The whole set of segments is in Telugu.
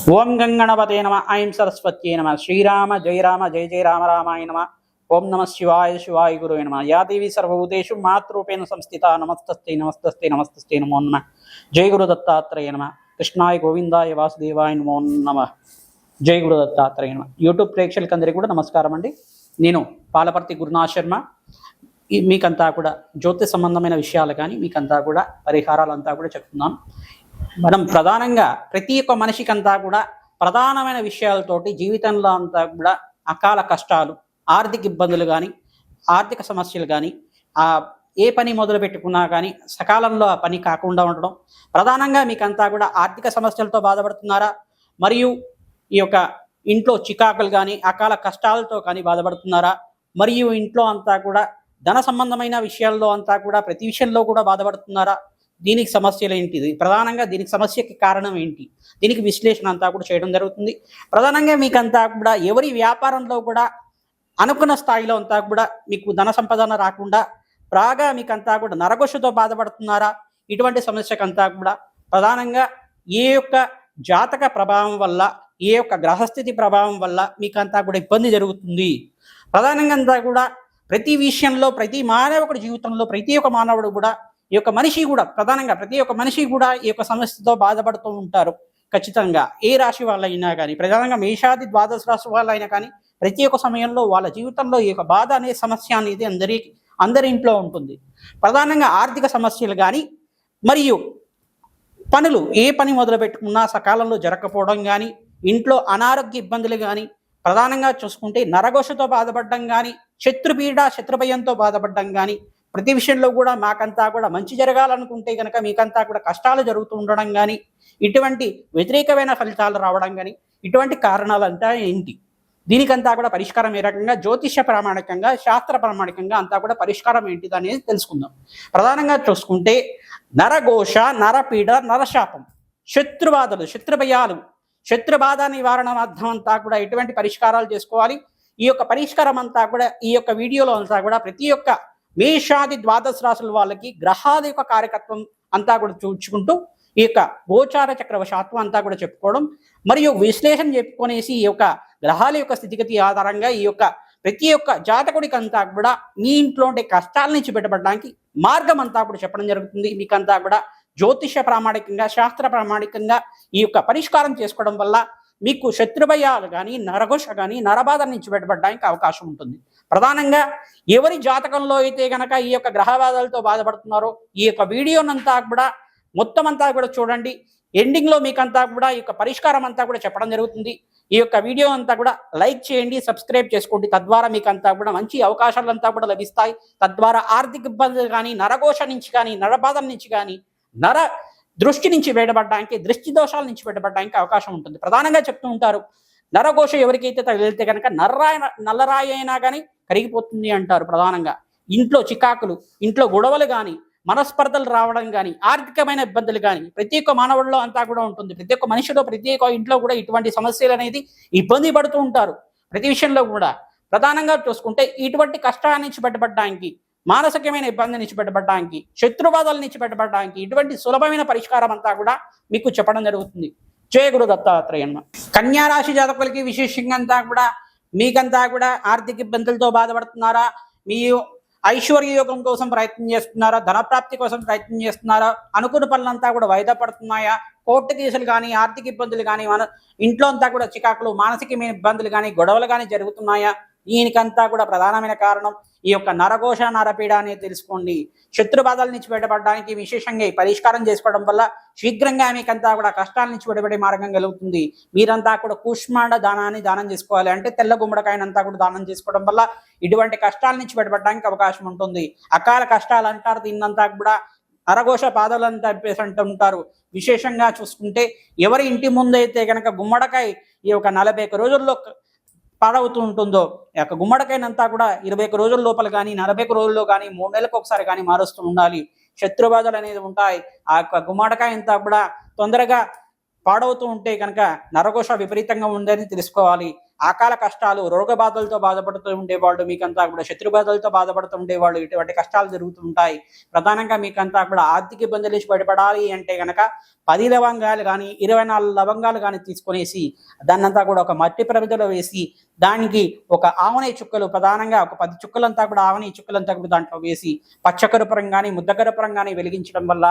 ఓం గంగణపతే నమ ఐం సరస్వత్యే నమ శ్రీరామ జయ రామ జయ జయ రామ రామాయ నమ ఓం నమ శివాయ శివాయ గురువే నమ యా దేవి సర్వభూతేషు మాతృరూపేణ సంస్థిత నమస్తస్తే నమస్తస్తే నమస్తస్తే నమో నమ జయ గురు దత్తాత్రేయ నమ కృష్ణాయ గోవిందాయ వాసుదేవాయ నమో నమ జయ గురు దత్తాత్రేయ నమ. యూట్యూబ్ ప్రేక్షకులందరికీ కూడా నమస్కారం అండి. నేను పాలపర్తి గురునాథ్ శర్మ. మీకంతా కూడా జ్యోతిష సంబంధమైన విషయాలు కానీ మీకంతా కూడా పరిహారాలంతా కూడా చెప్తున్నాను. మనం ప్రధానంగా ప్రతి ఒక్క మనిషికంతా కూడా ప్రధానమైన విషయాలతోటి జీవితంలో అంతా కూడా అకాల కష్టాలు, ఆర్థిక ఇబ్బందులు కానీ ఆర్థిక సమస్యలు కానీ ఏ పని మొదలు పెట్టుకున్నా కానీ సకాలంలో ఆ పని కాకుండా ఉండడం, ప్రధానంగా మీకంతా కూడా ఆర్థిక సమస్యలతో బాధపడుతున్నారా, మరియు ఈ యొక్క ఇంట్లో చికాకులు కానీ అకాల కష్టాలతో కానీ బాధపడుతున్నారా, మరియు ఇంట్లో అంతా కూడా ధన సంబంధమైన విషయాల్లో అంతా కూడా ప్రతి విషయంలో కూడా బాధపడుతున్నారా, దీనికి సమస్యలు ఏంటిది, ప్రధానంగా దీనికి సమస్యకి కారణం ఏంటి, దీనికి విశ్లేషణ అంతా కూడా చేయడం జరుగుతుంది. ప్రధానంగా మీకంతా కూడా ఎవరి వ్యాపారంలో కూడా అనుకున్న స్థాయిలో అంతా కూడా మీకు ధన సంపాదన రాకుండా బాగా మీకంతా కూడా నరఘోషతో బాధపడుతున్నారా, ఇటువంటి సమస్యకంతా కూడా ప్రధానంగా ఏ యొక్క జాతక ప్రభావం వల్ల, ఏ యొక్క గ్రహస్థితి ప్రభావం వల్ల మీకంతా కూడా ఇబ్బంది జరుగుతుంది. ప్రధానంగా అంతా కూడా ప్రతి విషయంలో ప్రతి మానవుడి జీవితంలో ప్రతి ఒక్క మానవుడు కూడా ఈ యొక్క మనిషి కూడా ప్రధానంగా ప్రతి ఒక్క మనిషి కూడా ఈ యొక్క సమస్యతో బాధపడుతూ ఉంటారు. ఖచ్చితంగా ఏ రాశి వాళ్ళైనా కానీ, ప్రధానంగా మేషాది ద్వాదశ రాశి వాళ్ళైనా కానీ ప్రతి ఒక్క సమయంలో వాళ్ళ జీవితంలో ఈ యొక్క బాధ అనే సమస్య అనేది అందరి ఇంట్లో ఉంటుంది. ప్రధానంగా ఆర్థిక సమస్యలు కానీ, మరియు పనులు ఏ పని మొదలు పెట్టుకున్నా సకాలంలో జరగకపోవడం కానీ, ఇంట్లో అనారోగ్య ఇబ్బందులు కానీ, ప్రధానంగా చూసుకుంటే నరఘోషతో బాధపడడం కానీ, శత్రుపీడ శత్రుభయంతో బాధపడడం కానీ, ప్రతి విషయంలో కూడా మాకంతా కూడా మంచి జరగాలనుకుంటే కనుక మీకంతా కూడా కష్టాలు జరుగుతూ ఉండడం కానీ, ఇటువంటి వ్యతిరేకమైన ఫలితాలు రావడం కానీ, ఇటువంటి కారణాలంతా ఏంటి, దీనికంతా కూడా పరిష్కారం ఏ రకంగా జ్యోతిష ప్రామాణికంగా శాస్త్ర ప్రామాణికంగా అంతా కూడా పరిష్కారం ఏంటిది అనేది తెలుసుకుందాం. ప్రధానంగా చూసుకుంటే నరఘోష, నరపీడ, నరశాపం, శత్రుబాధలు, శత్రుభయాలు, శత్రుబాధ నివారణ అర్థం అంతా కూడా ఎటువంటి పరిష్కారాలు చేసుకోవాలి, ఈ యొక్క పరిష్కారం అంతా కూడా ఈ యొక్క వీడియోలో అంతా కూడా ప్రతి ఒక్క మేషాది ద్వాదశ రాశుల వాళ్ళకి గ్రహాల యొక్క కార్యకత్వం అంతా కూడా చూచుకుంటూ ఈ యొక్క గోచార చక్రవశాత్వం అంతా కూడా చెప్పుకోవడం, మరియు విశ్లేషణ చెప్పుకొనేసి ఈ యొక్క గ్రహాల యొక్క స్థితిగతి ఆధారంగా ఈ యొక్క ప్రతి ఒక్క జాతకుడికి అంతా కూడా మీ ఇంట్లో ఉండే కష్టాల నుంచి బయటపడడానికి మార్గం అంతా కూడా చెప్పడం జరుగుతుంది. మీకంతా కూడా జ్యోతిష ప్రామాణికంగా శాస్త్ర ప్రామాణికంగా ఈ యొక్క పరిష్కారం చేసుకోవడం వల్ల మీకు శత్రుభయాలు కానీ నరఘోష కానీ నరబాధ నుంచి బయటపడడానికి అవకాశం ఉంటుంది. ప్రధానంగా ఎవరి జాతకంలో అయితే కనుక ఈ యొక్క గ్రహబాధలతో బాధపడుతున్నారో ఈ యొక్క వీడియోనంతా కూడా మొత్తం అంతా కూడా చూడండి. ఎండింగ్లో మీకంతా కూడా ఈ యొక్క పరిష్కారం అంతా కూడా చెప్పడం జరుగుతుంది. ఈ యొక్క వీడియో అంతా కూడా లైక్ చేయండి, సబ్స్క్రైబ్ చేసుకోండి. తద్వారా మీకంతా కూడా మంచి అవకాశాలంతా కూడా లభిస్తాయి. తద్వారా ఆర్థిక ఇబ్బందులు కానీ, నరఘోష నుంచి కానీ, నరబాధల నుంచి కానీ, నర దృష్టి నుంచి బయటపడడానికి, దృష్టి దోషాల నుంచి బయటపడడానికి అవకాశం ఉంటుంది. ప్రధానంగా చెప్తూ ఉంటారు, నరఘోష ఎవరికైతే తగిలితే కనుక నల్లరాయి అయినా కానీ కరిగిపోతుంది అంటారు. ప్రధానంగా ఇంట్లో చికాకులు, ఇంట్లో గొడవలు కానీ, మనస్పర్ధలు రావడం కానీ, ఆర్థికమైన ఇబ్బందులు కానీ ప్రతి ఒక్క మానవుల్లో అంతా కూడా ఉంటుంది. ప్రతి ఒక్క మనిషిలో ప్రతి ఒక్క ఇంట్లో కూడా ఇటువంటి సమస్యలు అనేది ఇబ్బంది పడుతూ ఉంటారు. ప్రతి విషయంలో కూడా ప్రధానంగా చూసుకుంటే ఇటువంటి కష్టాల నుంచి బయటపడడానికి, మానసికమైన ఇబ్బంది నుంచి బయటపడడానికి, శత్రుబాధల నుంచి బయటపడడానికి ఇటువంటి సులభమైన పరిష్కారం అంతా కూడా మీకు చెప్పడం జరుగుతుంది. జయ గురు దత్తాత్రేయ నమః. కన్యా రాశి జాతకులకి విశేషంగా అంతా కూడా మీకంతా కూడా ఆర్థిక ఇబ్బందులతో బాధపడుతున్నారా, మీ ఐశ్వర్య యోగం కోసం ప్రయత్నం చేస్తున్నారా, ధనప్రాప్తి కోసం ప్రయత్నం చేస్తున్నారా, అనుకున్న పనులంతా కూడా వాయిదా పడుతున్నాయా, కోర్టు కేసులు కానీ ఆర్థిక ఇబ్బందులు కానీ, మన ఇంట్లో అంతా కూడా చికాకులు మానసికమైన ఇబ్బందులు కానీ గొడవలు కానీ జరుగుతున్నాయా, దీనికంతా కూడా ప్రధానమైన కారణం ఈ యొక్క నరఘోష నరపీడ అనేది తెలుసుకోండి. శత్రుబాధల నుంచి బయటపడడానికి విశేషంగా ఈ పరిష్కారం చేసుకోవడం వల్ల శీఘ్రంగా మీకంతా కూడా కష్టాల నుంచి బయటపడే మార్గం కలుగుతుంది. మీరంతా కూడా కూష్మాండ దానాన్ని దానం చేసుకోవాలి, అంటే తెల్ల గుమ్మడికాయనంతా కూడా దానం చేసుకోవడం వల్ల ఇటువంటి కష్టాల నుంచి బయటపడడానికి అవకాశం ఉంటుంది. అకాల కష్టాలు అంటారు, దీన్నంతా కూడా నరఘోష బాధలు అని చెప్పేసి అంటుంటారు. విశేషంగా చూసుకుంటే ఎవరి ఇంటి ముందు అయితే కనుక గుమ్మడికాయ ఈ యొక్క 41 రోజుల్లో పాడవుతూ ఉంటుందో, ఈ యొక్క గుమ్మడికాయనంతా కూడా 21 రోజుల లోపల కానీ 41 రోజుల్లో కానీ 3 నెలలకు ఒకసారి కానీ మారుస్తూ ఉండాలి. శత్రుబాధలు అనేది ఉంటాయి. ఆ యొక్క గుమ్మడికాయ అంతా కూడా తొందరగా పాడవుతూ ఉంటే కనుక నరఘోష విపరీతంగా ఉందని తెలుసుకోవాలి. అకాల కష్టాలు, రోగ బాధలతో బాధపడుతూ ఉండేవాళ్ళు, మీకంతా కూడా శత్రు బాధలతో బాధపడుతూ ఉండేవాళ్ళు, ఇటువంటి కష్టాలు జరుగుతుంటాయి. ప్రధానంగా మీకంతా కూడా ఆర్థిక ఇబ్బందులు నుంచి బయటపడాలి అంటే గనక 10 లవంగాలు కానీ 24 లవంగాలు కానీ తీసుకొనేసి దాన్నంతా కూడా ఒక మట్టి ప్రమిదలో వేసి దానికి ఒక ఆవనెయ్యి చుక్కలు, ప్రధానంగా ఒక 10 చుక్కలంతా కూడా ఆవనెయ్యి చుక్కలంతా కూడా దాంట్లో వేసి పచ్చకర్పూరం కానీ ముద్దకర్పూరం కానీ వెలిగించడం వల్ల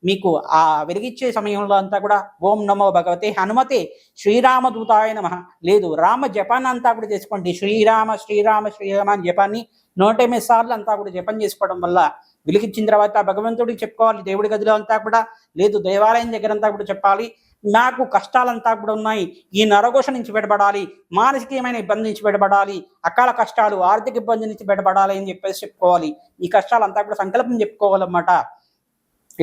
మీకు ఆ వెలిగించే సమయంలో అంతా కూడా ఓం నమో భగవతే హనుమతే శ్రీరామదూతాయ నమః లేదు రామ జపాన్ని అంతా కూడా చేసుకోండి. శ్రీరామ శ్రీరామ శ్రీరామ అని జపాన్ని 108 సార్లు అంతా కూడా జపం చేసుకోవడం వల్ల వెలిగించిన తర్వాత భగవంతుడికి చెప్పుకోవాలి. దేవుడి గదిలో అంతా కూడా లేదు, దేవాలయం దగ్గర అంతా కూడా చెప్పాలి, నాకు కష్టాలంతా కూడా ఉన్నాయి, ఈ నరఘోష నుంచి బయటపడాలి, మానసికమైన ఇబ్బంది నుంచి బయటపడాలి, అకాల కష్టాలు ఆర్థిక ఇబ్బంది నుంచి బయటపడాలి అని చెప్పేసి చెప్పుకోవాలి. ఈ కష్టాలంతా కూడా సంకల్పం చెప్పుకోవాలన్నమాట.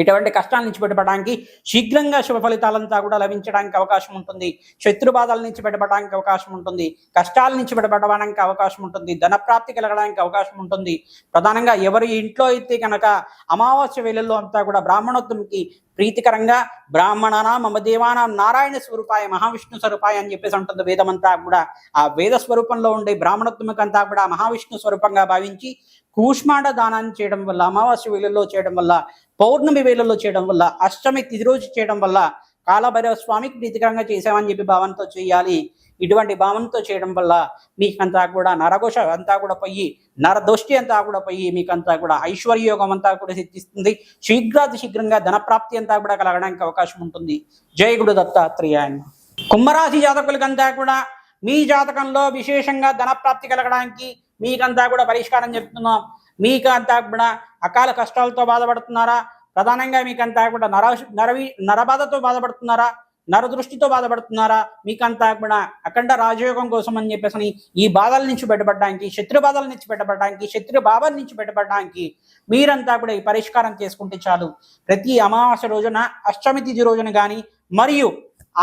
ఇటువంటి కష్టాల నుంచి బయటపడడానికి, శీఘ్రంగా శుభ ఫలితాలంతా కూడా లభించడానికి అవకాశం ఉంటుంది. శత్రు బాధల నుంచి బయటపడడానికి అవకాశం ఉంటుంది. కష్టాల నుంచి బయటపడడానికి అవకాశం ఉంటుంది. ధనప్రాప్తి కలగడానికి అవకాశం ఉంటుంది. ప్రధానంగా ఎవరి ఇంట్లో అయితే కనుక అమావాస్య వేళల్లో అంతా కూడా బ్రాహ్మణోత్తముకి ప్రీతికరంగా బ్రాహ్మణానాం మమ దేవానాం నారాయణ స్వరూపాయ మహావిష్ణు స్వరూపాయ అని చెప్పేసి ఉంటుంది వేదమంతా కూడా. ఆ వేద స్వరూపంలో ఉండే బ్రాహ్మణోత్తముకంతా కూడా మహావిష్ణు స్వరూపంగా భావించి కూష్మాండ దానాన్ని చేయడం వల్ల, అమావాస్య వేళల్లో చేయడం వల్ల, పౌర్ణమి వేళల్లో చేయడం వల్ల, అష్టమి తిథి రోజు చేయడం వల్ల కాలభైరవ స్వామికి ప్రీతికరంగా చేసామని చెప్పి భావంతో చేయాలి. ఇటువంటి భావంతో చేయడం వల్ల మీకంతా కూడా నరఘోష అంతా కూడా పోయి, నరదోష్టి అంతా కూడా పోయి, మీకంతా కూడా ఐశ్వర్యయోగం అంతా కూడా సిద్ధిస్తుంది. శీఘ్రాతి శీఘ్రంగా ధనప్రాప్తి అంతా కూడా కలగడానికి అవకాశం ఉంటుంది. జై గురు దత్తాత్రేయాయ. కుంభరాశి జాతకులకంతా కూడా మీ జాతకంలో విశేషంగా ధనప్రాప్తి కలగడానికి మీకంతా కూడా పరిష్కారం చెప్తున్నాం. మీకంతా కూడా అకాల కష్టాలతో బాధపడుతున్నారా? ప్రధానంగా మీకంతా కూడా నరబాధతో బాధపడుతున్నారా? నరదృష్టితో బాధపడుతున్నారా? మీకంతా కూడా అఖండ రాజయోగం కోసం అని చెప్పేసి ఈ బాధల నుంచి బయటపడడానికి, శత్రు బాధల నుంచి బయటపడడానికి, శత్రు బాధల నుంచి బయటపడడానికి మీరంతా కూడా ఈ పరిష్కారం చేసుకుంటే చాలు. ప్రతి అమావాస్య రోజున, అష్టమి తిథి రోజున కానీ, మరియు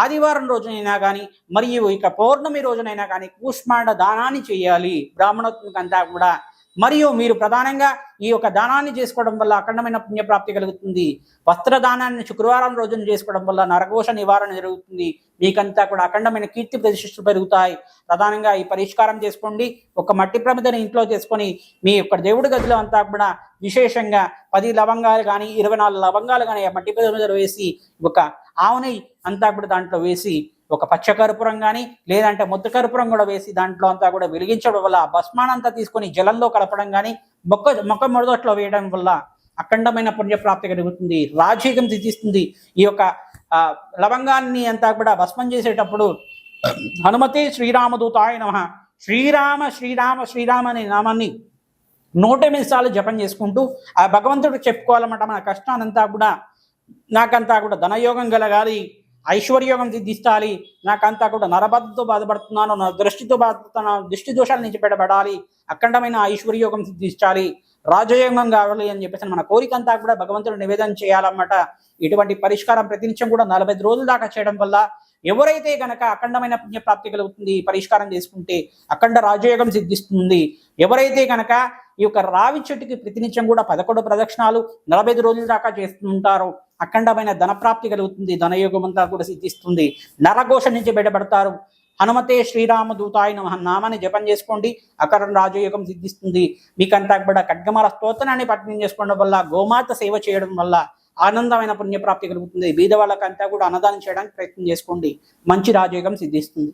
ఆదివారం రోజునైనా కానీ, మరియు ఇక పౌర్ణమి రోజునైనా కానీ కూష్మాండ దానాన్ని చేయాలి బ్రాహ్మణోత్మకంతా కూడా. మరియు మీరు ప్రధానంగా ఈ యొక్క దానాన్ని చేసుకోవడం వల్ల అఖండమైన పుణ్యప్రాప్తి కలుగుతుంది. వస్త్రదానాన్ని శుక్రవారం రోజున చేసుకోవడం వల్ల నరఘోష నివారణ జరుగుతుంది. మీకంతా కూడా అఖండమైన కీర్తి ప్రతిష్టలు పెరుగుతాయి. ప్రధానంగా ఈ పరిష్కారం చేసుకోండి. ఒక మట్టి ప్రమిదని ఇంట్లో చేసుకొని మీ యొక్క దేవుడి గదిలో అంతా కూడా విశేషంగా 10 లవంగాలు కానీ 24 లవంగాలు కానీ ఆ మట్టి ప్రమిదలో వేసి, ఒక ఆవునెయ్యి అంతా కూడా దాంట్లో వేసి, ఒక పచ్చకర్పూరం కానీ లేదంటే ముద్దకర్పూరం కూడా వేసి దాంట్లో అంతా కూడా వెలిగించడం వల్ల భస్మానంతా తీసుకొని జలంలో కలపడం కానీ, మొక్క మొదట్లో వేయడం వల్ల అఖండమైన పుణ్యప్రాప్తి కలుగుతుంది. రాజయోగం సిద్ధిస్తుంది. ఈ యొక్క లవంగాన్ని అంతా కూడా భస్మం చేసేటప్పుడు హనుమతే శ్రీరామదూతాయ నమః శ్రీరామ శ్రీరామ శ్రీరామ అనే నామాన్ని 108 సార్లు జపం చేసుకుంటూ ఆ భగవంతుడికి చెప్పుకోవాలన్నమాట. మన కష్టానంతా కూడా, నాకంతా కూడా ధనయోగం కలగాలి, ఐశ్వర్యోగం సిద్ధిస్తాలి, నాకంతా కూడా నరబాధతో బాధపడుతున్నాను, నా దృష్టితో బాధపడుతున్నాను, దృష్టి దోషాల నుంచి బయటపడాలి, అఖండమైన ఐశ్వర్యోగం సిద్ధించాలి, రాజయోగం కావాలి అని చెప్పేసి మన కోరికంతా కూడా భగవంతుడు నివేదన చేయాలన్నమాట. ఇటువంటి పరిష్కారం ప్రతినిత్యం కూడా 45 రోజుల దాకా చేయడం వల్ల ఎవరైతే గనక అఖండమైన పుణ్యప్రాప్తి కలుగుతుంది, పరిష్కారం చేసుకుంటే అఖండ రాజయోగం సిద్ధిస్తుంది. ఎవరైతే గనక ఈ యొక్క రావి చెట్టుకి ప్రతినిత్యం కూడా 11 ప్రదక్షిణాలు 45 రోజుల దాకా చేస్తుంటారో అఖండమైన ధనప్రాప్తి కలుగుతుంది. ధనయోగం అంతా కూడా సిద్ధిస్తుంది. నరఘోష నుంచి బయటపడతారు. హనుమతే శ్రీరామదూతాయ నమః నామాన్ని జపం చేసుకోండి. అఖండ రాజయోగం సిద్ధిస్తుంది. మీకంతా కూడా ఖడ్గమాల స్తోత్రాన్ని పఠనం చేసుకోవడం వల్ల, గోమాత సేవ చేయడం వల్ల ఆనందమైన పుణ్యప్రాప్తి కలుగుతుంది. బీద వాళ్ళకంతా కూడా అన్నదానం చేయడానికి ప్రయత్నం చేసుకోండి. మంచి రాజయోగం సిద్ధిస్తుంది.